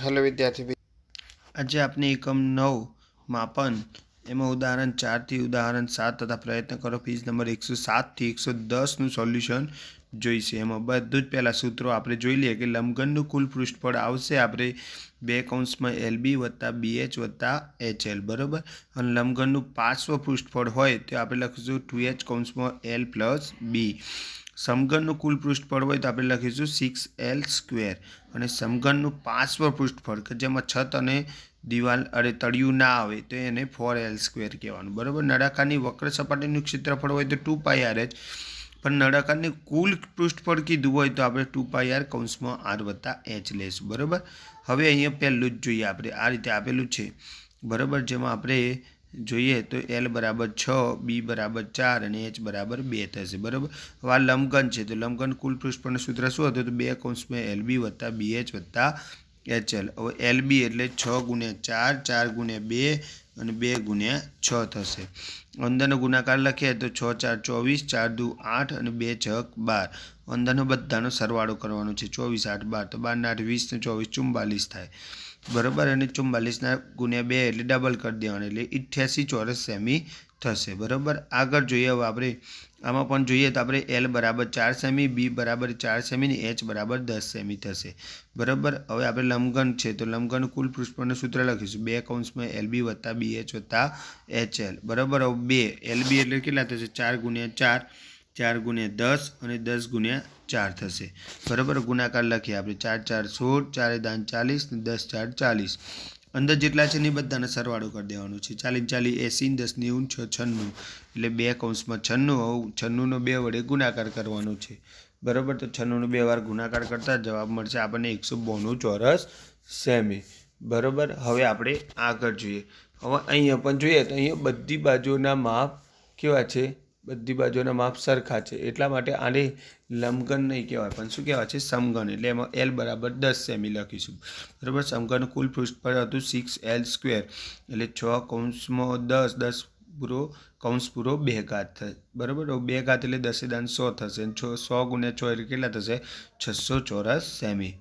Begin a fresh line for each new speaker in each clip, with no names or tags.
Hello विद्यार्थी।
આજે આપણે એકમ 9 માપન એમાં ઉદાહરણ 4 થી ઉદાહરણ 7 તથા પ્રયત્ન કરો પેજ નંબર 107 થી 110નું સોલ્યુશન જોઈશે। એમાં બધું જ પહેલાં સૂત્રો આપણે જોઈ લઈએ કે લંબઘનનું કુલ પૃષ્ઠફળ આવશે આપણે 2 કૌંસમાં LB વત્તા BH વત્તા HL બરાબર। અને લંબઘનનું પાર્શ્વ પૃષ્ઠફળ હોય તો આપણે લખીશું 2H કૌંસમાં L પ્લસ B। સમઘનનું કુલ પૃષ્ઠફળ હોય તો આપણે લખીશું 6L સ્ક્વેર। અને સમઘનનું પાર્શ્વ પૃષ્ઠફળ કે જેમાં છત અને દિવાલ તળિયું ના આવે તો એને 4L સ્ક્વેર કહેવાનું બરાબર। નળાકારની વક્ર સપાટીનું ક્ષેત્રફળ હોય તો 2πRH, પણ નળાકારની કુલ પૃષ્ઠફળ કીધું હોય તો આપણે 2πR કૌંસમાં R વત્તા H લઈશું બરાબર। હવે અહીંયા પહેલું જ જોઈએ આપણે આ રીતે આપેલું છે બરાબર, જેમાં આપણે જોઈએ તો L બરાબર 6, B બરાબર 4 અને H બરાબર 2 થશે બરાબર। હવે આ લંબઘન છે તો લંબઘન કુલ પૃષ્ઠફળનું સૂત્ર શું હતું તો 2 કૌંસમાં LB વત્તા BH વત્તા HL। હવે LB એટલે 6 ગુણ્યા 4, 4 ગુણ્યા 2 અને 2 ગુણ્યા 6 થશે। અંદરનો ગુણાકાર લખીએ તો 6 4 24, 4 દુ 8 અને 2 6 12। અંદરનો બધાનો સરવાળો કરવાનો છે 24 8 12 તો 12 8 20 ને 24 44 થાય બરાબર। અને 44 ગુણ્યા 2 એટલે ડબલ કરી દેવાનું એટલે 88 ચોરસ સેમી થશે બરાબર। આગળ જોઈએ હવે આપણે આમાં પણ જોઈએ તો આપણે L બરાબર 4 સેમી, B બરાબર 4 સેમી ને H બરાબર 10 સેમી થશે બરાબર। હવે આપણે લંબઘન છે તો લંબઘન કુલ પૃષ્ઠફળનું સૂત્ર લખીશું 2 કૌંસમાં LB વત્તા BH વત્તા HL બરાબર। હવે 2 LB એટલે કેટલા થશે 4 ગુણ્યા 4, 4 ગુણ્યા 10 અને 10 ગુણ્યા 4 થશે બરાબર। ગુણાકાર લખીએ આપણે 4 4 16, 4 દાન 40 ને 10 4 40। અંદર જેટલા છે ને એ બધાને સરવાળો કરી દેવાનો છે 40 40 80 10 90 6 96 એટલે 2 કૌંસમાં 96। 96નો 2 વડે ગુણાકાર કરવાનો છે બરાબર। તો 96નો 2 વાર ગુણાકાર કરતા જવાબ મળશે આપણને 192 ચોરસ સેમી બરાબર। હવે આપણે આગળ જોઈએ હવે અહીંયા પણ જોઈએ તો અહીંયા બધી બાજુના માપ કેવા છે, બધી બાજુના માપ સરખા છે એટલા માટે આને લંબઘન નહીં કહેવાય પણ શું કહેવાય છે સમઘન। એટલે એમાં L બરાબર 10 સેમી લખીશું બરાબર। સમઘનનું કુલ પૃષ્ઠફળ હતું 6L સ્ક્વેર એટલે 6 કૌંસમાં 10, 10 પૂરો કૌંસ પૂરો 2 ઘાત થાય બરાબર। 2 ઘાત એટલે 10 દાન 100 થશે 100 ગુણ્યા 6 એટલે કેટલા થશે 600 ચોરસ સેમી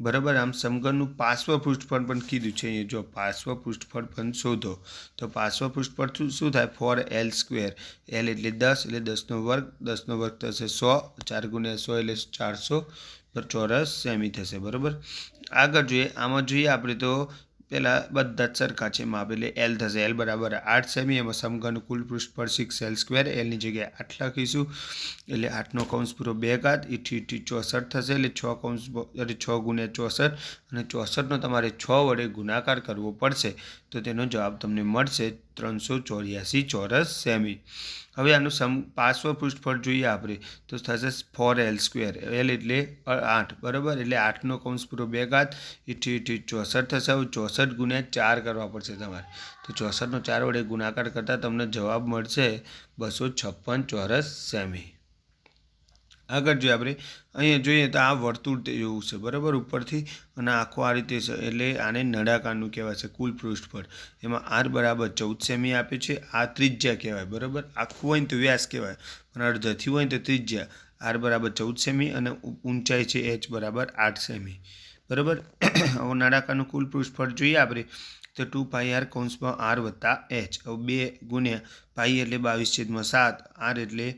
બરાબર। આમ સમઘનનું પાર્શ્વ પૃષ્ઠફળ પણ કીધું છે અહીંયા જો પાર્શ્વ પૃષ્ઠફળ પણ શોધો તો પાર્શ્વ પૃષ્ઠફળ શું થાય 4L સ્ક્વેર। L એટલે 10 એટલે 10નો વર્ગ, 10નો વર્ગ થશે 100, 4 ગુણ્યા 100 એટલે 400 ચોરસ સેમી થશે બરાબર। આગળ જોઈએ આમાં જોઈએ આપણે તો પહેલાં બધા જ સરખા છે માપ એટલે L થશે L બરાબર 8 સેમી। એમાં સમઘનનું કુલ પૃષ્ઠફળ 6L સ્ક્વેર, Lની જગ્યાએ 8 લખીશું એટલે 8નો કૌંસ પૂરો 2 ઘાત 8 64 થશે એટલે 6 કૌંસ 6 ગુણ્યા 64 અને 64નો તમારે 6 વડે ગુણાકાર કરવો પડશે તો તેનો જવાબ તમને મળશે 384 ચોરસ સેમી। હવે આનું પાર્શ્વ પૃષ્ઠફળ જોઈએ આપણે તો થશે 4L સ્ક્વેર, L એટલે 8 બરાબર એટલે 8નો કૌંસ પૂરો 2 ઘાત 64 થશે। હવે 64 ગુણ્યા 4 કરવા પડશે તમારે તો 64નો 4 વડે ગુણાકાર કરતાં તમને જવાબ મળશે 256 ચોરસ સેમી। આગળ જોઈએ આપણે અહીંયા જોઈએ તો આ વર્તુળ જેવું છે બરાબર ઉપરથી અને આખું આ રીતે છે એટલે આને નળાકારનું કહેવાય છે કુલ પૃષ્ઠફળ। એમાં R બરાબર 14 સેમી આપે છે, આ ત્રિજ્યા કહેવાય બરાબર। આખું હોય ને તો વ્યાસ કહેવાય પણ અડધથી હોય ને તો ત્રિજ્યા। R બરાબર 14 સેમી અને ઊંચાઈ છે H બરાબર 8 સેમી બરાબર। હવે નળાકારનું કુલ પૃષ્ઠફળ જોઈએ આપણે તો 2πR કૌંસમાં R વત્તા H। હવે 2 ગુણ્યા પાઈ એટલે 22/7, R એટલે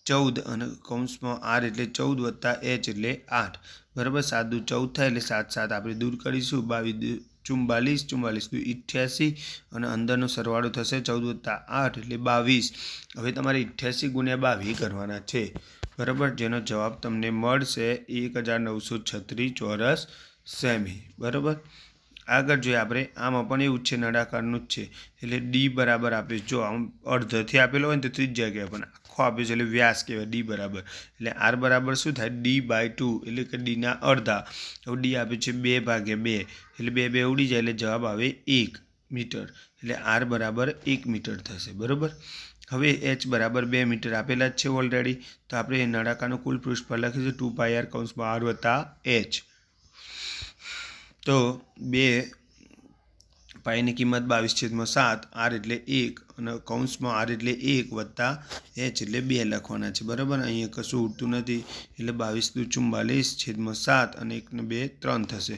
14 અને કૌંસમાં R એટલે 14 વત્તા H એટલે 8 બરાબર। 7 દુ 14 થાય એટલે 7 7 આપણે દૂર કરીશું 22 44, 44 દુ 88 અને અંદરનો સરવાળો થશે 14 વત્તા 8 એટલે 22। હવે તમારે 88 ગુણ્યા 22 કરવાના છે બરાબર, જેનો જવાબ તમને મળશે 1936 ચોરસ સેમી બરાબર। આગળ જોઈએ આપણે આમાં પણ એવું જ છે નળાકારનું જ છે એટલે D બરાબર આપણે જો આમ અડધથી આપેલો હોય ને તો ત્રિજ્યા કહેવાય પણ આખો આપ્યો છે એટલે વ્યાસ કહેવાય D બરાબર એટલે R બરાબર શું થાય D/2 એટલે કે Dના અડધા। હવે D આપે છે 2/2 એટલે 2 2 ઉડી જાય એટલે જવાબ આવે 1 મીટર એટલે R બરાબર 1 મીટર થશે બરાબર। હવે H બરાબર 2 મીટર આપેલા જ છે ઓલરેડી તો આપણે નળાકારનું કુલ પૃષ્ઠફળ લખીશું 2πR કૌંસમાં R વત્તા H। તો 2 પાઈની કિંમત 22/7, આર એટલે 1 અને કૌંસમાં આર એટલે 1 વત્તા એચ એટલે 2 લખવાના છે. બરાબર, અહીંયા કશું ઉડતું નથી એટલે 22 × 44/7 અને 1 ને 2 3 થશે.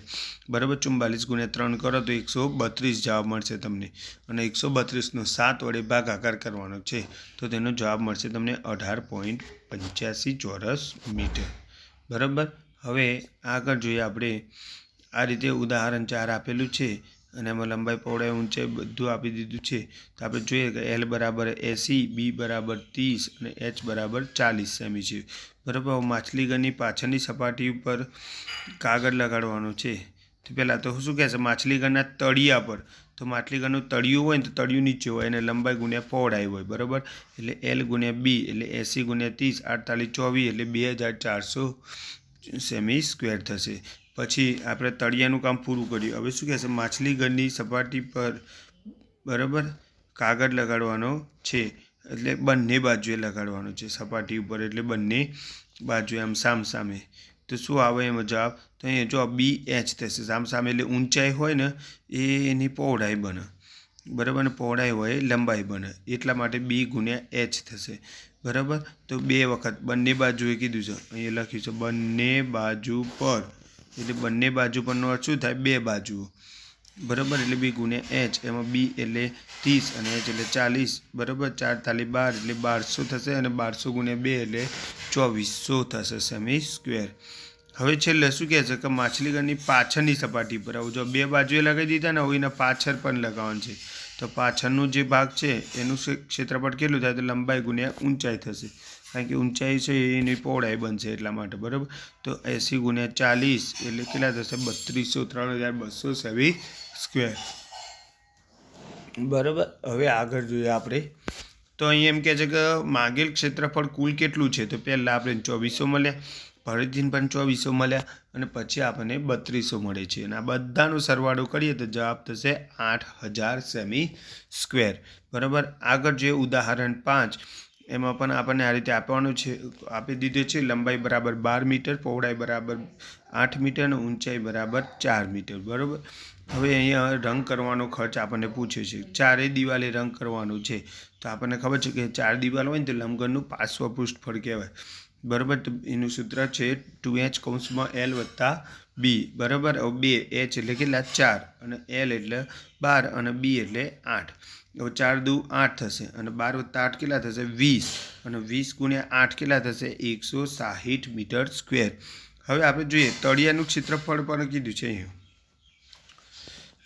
બરાબર, 44 × 3 કરો તો 132 જવાબ મળશે તમને, અને 132નો 7 વડે ભાગાકાર કરવાનો છે તો તેનો જવાબ મળશે તમને 18.85 ચોરસ મીટર. બરાબર, હવે આગળ જોઈએ આપણે. આ રીતે ઉદાહરણ 4 આપેલું છે અને એમાં લંબાઈ, પહોળાઈ, ઊંચાઈ બધું આપી દીધું છે. તો આપણે જોઈએ કે L બરાબર 80, B બરાબર 30 અને H બરાબર 40 સેમી છે. બરાબર, માછલીઘરની પાછળની સપાટી ઉપર કાગળ લગાડવાનો છે. તો પહેલાં તો શું કહેશે, માછલીઘરના તળિયા પર. તો માછલીઘરનું તળિયું હોય ને તો તળિયું નીચે હોય અને લંબાઈ ગુણ્યા પહોળાઈ હોય. બરાબર, એટલે L × B એટલે 80 × 30 48 24 એટલે 2400 સેમી સ્ક્વેર થશે. પછી આપણે તળિયાનું કામ પૂરું કર્યું. હવે શું કહેશે, માછલીઘરની સપાટી પર બરાબર કાગળ લગાડવાનો છે, એટલે બંને બાજુએ લગાડવાનો છે સપાટી ઉપર, એટલે બંને બાજુએ આમ સામસામે. તો શું આવે એમાં જવાબ, તો અહીંયા જો BH થશે. સામસામે એટલે ઊંચાઈ હોય ને એ એની પહોળાઈ બને. બરાબર, ને પહોળાઈ હોય લંબાઈ બને, એટલા માટે B × H થશે. બરાબર, તો 2 વખત બંને બાજુએ કીધું છે, અહીંયા લખ્યું છે બંને બાજુ પર, એટલે બંને બાજુ પરનો અર્થ શું થાય, 2 બાજુઓ. બરાબર, એટલે B × H, એમાં B એટલે 30 અને H એટલે 40. બરાબર, 4 × 12 એટલે 1200 થશે અને 1200 × 2 એટલે 2400 થશે સેમી સ્ક્વેર. હવે છેલ્લે શું કહે છે કે માછલીઘરની પાછળની સપાટી પર, આવું જો 2 બાજુએ લગાવી દીધા ને, હવે એના પાછળ પણ લગાવવાનું છે. તો પાછળનું જે ભાગ છે એનું ક્ષેત્રફળ કેટલું થાય, તો લંબાઈ ગુણ્યા ઊંચાઈ થશે, કારણ કે ઊંચાઈ છે એની પહોળાઈ બનશે એટલા માટે. બરાબર, તો 80 × 40 એટલે કેટલા થશે, 3200, 3200 સેમી સ્ક્વેર. બરાબર, હવે આગળ જોઈએ આપણે. તો અહીં એમ કહે છે કે માગેલ ક્ષેત્રફળ કુલ કેટલું છે, તો પહેલાં આપણે 2400 મળ્યા, ફરીથી પણ 2400 મળ્યા અને પછી આપણને 3200 મળે છે, અને આ બધાનો સરવાળો કરીએ તો જવાબ થશે 8000 સેમી સ્ક્વેર. બરાબર, આગળ જોઈએ ઉદાહરણ 5. એમાં પણ આપણને આ રીતે આપવાનું છે, આપી દીધું છે. લંબાઈ બરાબર 12 મીટર, પહોળાઈ બરાબર 8 મીટર અને ઊંચાઈ બરાબર 4 મીટર. બરાબર, હવે અહીંયા રંગ કરવાનો ખર્ચ આપણને પૂછે છે. 4 દિવાલે રંગ કરવાનો છે, તો આપણને ખબર છે કે 4 દિવાલ હોય ને તો લંબઘનનું પાર્શ્વપૃષ્ઠફળ કહેવાય. બરાબર, તો એનું સૂત્ર છે 2H કૌંસમાં L વત્તા B. બરાબર, 2H એટલે કેટલા, 4 અને L એટલે 12 અને B એટલે 8. હવે 4 × 2 = 8 થશે અને 12 + 8 કેટલા થશે, 20, અને 20 × 8 કેટલા થશે, 160 મીટર સ્ક્વેર. હવે આપણે જોઈએ તળિયાનું ક્ષેત્રફળ પણ કીધું છે અહીંયા,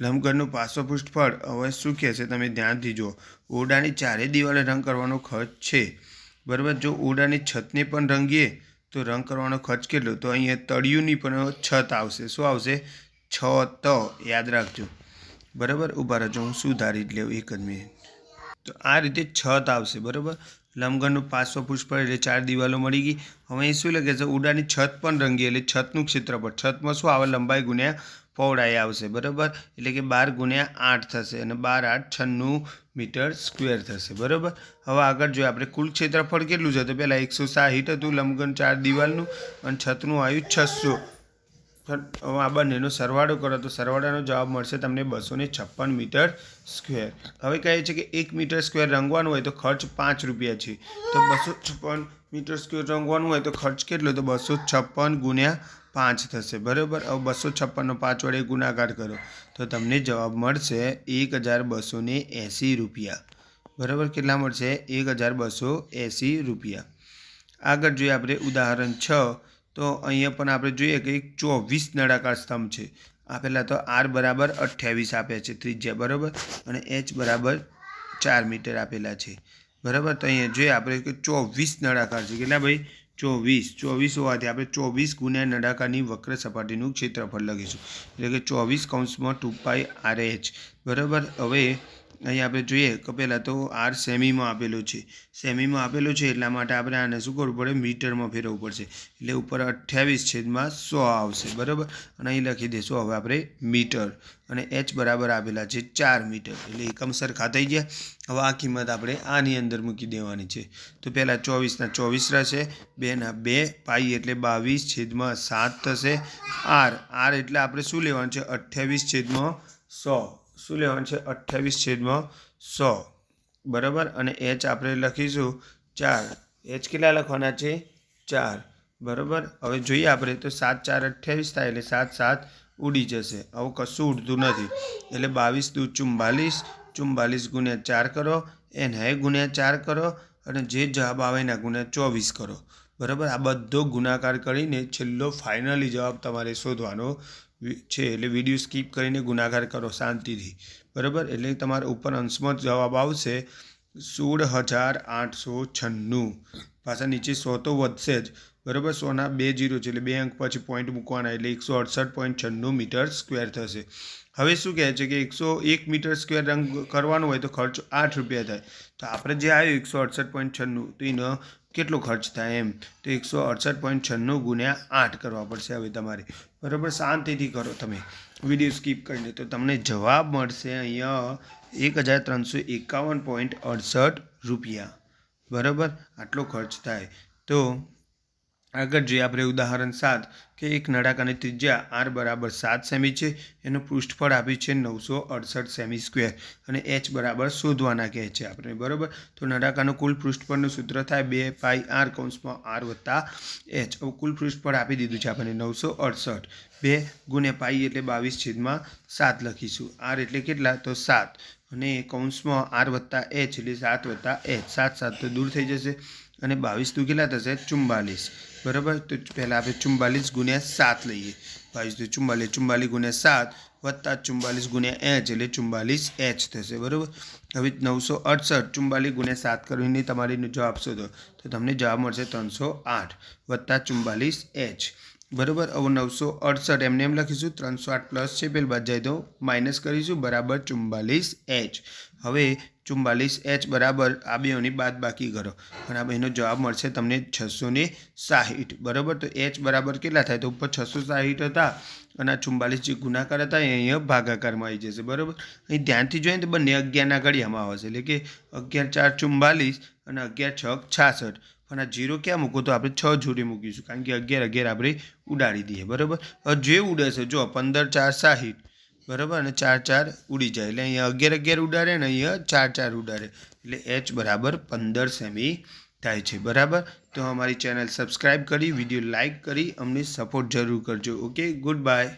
લંબઘનનું પાર્શ્વપૃષ્ઠફળ. હવે શું કહે છે તમે ધ્યાનથી જુઓ. ઓરડાની 4 દિવાલે રંગ કરવાનો ખર્ચ છે. બરાબર, જો ઓરડાની છતને પણ રંગીએ તો રંગ કરવાનો ખર્ચ કેટલો, તો અહીંયા તળિયુંની પણ છત આવશે. શું આવશે, છત, યાદ રાખજો. બરાબર, ઊભા રહેજો, હું સુધારી જ લેવું 1 જ મિનિટ. તો આ રીતે છત આવશે. બરાબર, લંબઘનનું પાર્શ્વપૃષ્ઠફળ એટલે 4 દિવાલો મળી ગઈ. હવે અહીં શું લખે છે, ઓરડાની છત પણ રંગીએ એટલે છતનું ક્ષેત્રફળ, છતમાં શું આવે, લંબાઈ ગુણ્યા પહોળાઈ આવશે. બરાબર, એટલે કે 12 × 8 થશે અને 12 × 8 96 મીટર સ્ક્વેર થશે. બરાબર, હવે આગળ જોઈએ આપણે કુલ ક્ષેત્રફળ કેટલું છે, તો પહેલાં 160 હતું લંબઘન 4 દિવાલનું અને છતનું આવ્યું 600. હવે આ બંનેનો સરવાળો કરો તો સરવાળાનો જવાબ મળશે તમને 256 મીટર સ્ક્વેર. હવે કહે છે કે 1 મીટર સ્ક્વેર રંગવાનું હોય તો ખર્ચ 5 રૂપિયા છે. તો 256 મીટર સ્ક્વેર રંગવાનું હોય તો ખર્ચ કેટલો, તો 256 × 5 થશે. બરાબર, હવે 256નો 5 વડે ગુણાકાર કરો તો તમને જવાબ મળશે 1280 રૂપિયા. બરાબર, કેટલા મળશે, 1280 રૂપિયા. આગળ જોઈએ આપણે ઉદાહરણ 6. તો અહીંયા પણ આપણે જોઈએ કે 24 નળાકાર સ્તંભ છે. આ પહેલાં તો R બરાબર 28 આપ્યા છે ત્રિજ્યા. બરાબર, અને H બરાબર 4 મીટર આપેલા છે. બરાબર, તો અહીંયા જોઈએ આપણે કે 24 નળાકાર છે. કેટલા ભાઈ, 24 હોવાથી આપણે 24 × નળાકારની વક્ર સપાટીનું ક્ષેત્રફળ લખીશું, એટલે કે 24 / 2π/RH. બરાબર, હવે અહીં આપણે જોઈએ કે પહેલાં તો R સેમીમાં આપેલો છે. સેમીમાં આપેલો છે એટલા માટે આપણે આને શું કરવું પડે, મીટરમાં ફેરવવું પડશે, એટલે ઉપર 28/100 આવશે. બરાબર, અને અહીં લખી દઈશું હવે આપણે મીટર, અને H બરાબર આપેલા છે 4 મીટર, એટલે એકમ સરખા થઈ ગયા. હવે આ કિંમત આપણે આની અંદર મૂકી દેવાની છે. તો પહેલાં 24 ના 24 રહેશે, 2 ના 2, પાઈ એટલે 22/7 થશે. R એટલે આપણે શું લેવાનું છે, 28/100. શું લેવાનું છે 28/100 બરાબર. અને એચ આપણે લખીશું 4. એચ કેટલા લખવાના છે 4 બરાબર. હવે જોઈએ આપણે તો 7 4 28 થાય એટલે 7 7 ઉડી જશે. આવું કશું ઉડતું નથી એટલે 22 દુ 44. 44 ગુણ્યા 4 કરો, એને ગુણ્યા 4 કરો અને જે જવાબ આવે એના ગુણ્યા 24 કરો બરાબર. આ બધો ગુણાકાર કરીને છેલ્લો ફાઇનલી જવાબ તમારે શોધવાનો છે. એટલે વિડીયો સ્કીપ કરીને ગુણાકાર કરો શાંતિથી બરાબર. એટલે તમારા ઉપર અંશમાં જવાબ આવશે 16,896. પાછા નીચે 100 તો વધશે જ બરાબર. 100ના 2 0 છે એટલે 2 અંક પછી પોઈન્ટ મૂકવાના એટલે 168.96 મીટર સ્ક્વેર થશે. હવે શું કહે છે કે 101 મીટર સ્ક્વેર રંગ કરવાનો હોય તો ખર્ચ 8 રૂપિયા થાય. તો આપણે જે આવ્યું 168.96 તો એનો કેટલો ખર્ચ થાય એમ તો 168.96 ગુણ્યા 8 કરવા પડશે હવે તમારે બરાબર. શાંતિથી કરો તમે વિડીયો સ્કીપ કરીને તો તમને જવાબ મળશે અહીંયા 1351.68 રૂપિયા બરાબર. આટલો ખર્ચ થાય. તો આગળ જોઈએ આપણે ઉદાહરણ 7 કે એક નળાકારની ત્રિજ્યા r બરાબર 7 સેમી છે. એનું પૃષ્ઠફળ આપ્યું છે 968 સેમી સ્ક્વેર અને h બરાબર શોધવાના કહે છે આપણે બરાબર. તો નળાકારનું કુલ પૃષ્ઠફળનું સૂત્ર થાય 2πr કૌંસમાં r વત્તા h. હવે કુલ પૃષ્ઠફળ આપી દીધું છે આપણને 968. 2 ગુણ્યા પાઈ એટલે 22/7 લખીશું. r એટલે કેટલા તો 7 અને કૌંસમાં r વત્તા h એટલે 7 વત્તા h. 7 7 તો દૂર થઈ જશે અને 22 દુ કેટલા થશે 44 બરાબર. તો પહેલાં આપણે 44 ગુણ્યા 7 લઈએ. 22 દુ 44 44 ગુણ્યા 7 વત્તા 44 ગુણ્યા h એટલે 44h થશે બરાબર. હવે 968 44 ગુણ્યા 7 કરીને તમારે જવાબ શોધો તો તમને જવાબ મળશે 308 વત્તા 44h બરાબર. હવે 968 એમને એમ લખીશું 308 પ્લસ છે પેલી બાદ જાય તો માઇનસ કરીશું બરાબર 44h. હવે 44h બરાબર આ બેઓની બાદ બાકી કરો અને આ બેનો જવાબ મળશે તમને 660 બરાબર. તો h બરાબર કેટલા થાય તો ઉપર 660 હતા અને આ 44 જે ગુણાકાર હતા એ અહીંયા ભાગાકારમાં આવી જશે બરાબર. અહીં ધ્યાનથી જોઈએ તો બંને 11ના ઘડિયામાં આવશે એટલે કે 11 4 44 અને 11 6 66. પણ આ 0 ક્યાં મૂકો તો આપણે 6 જોડે મૂકીશું કારણ કે 11 11 આપણે ઉડાડી દઈએ બરાબર. હવે જે ઉડે છે જો 15 4 60 બરાબર અને 4 4 ઉડી જાય એટલે અહીંયા 11 11 ઉડાડે ને અહીંયા 4 4 ઉડાડે એટલે h બરાબર 15 સેમી થાય છે બરાબર. તો અમારી ચેનલ સબસ્ક્રાઈબ કરી વિડીયો લાઇક કરી અમને સપોર્ટ જરૂર કરજો. Okay good bye.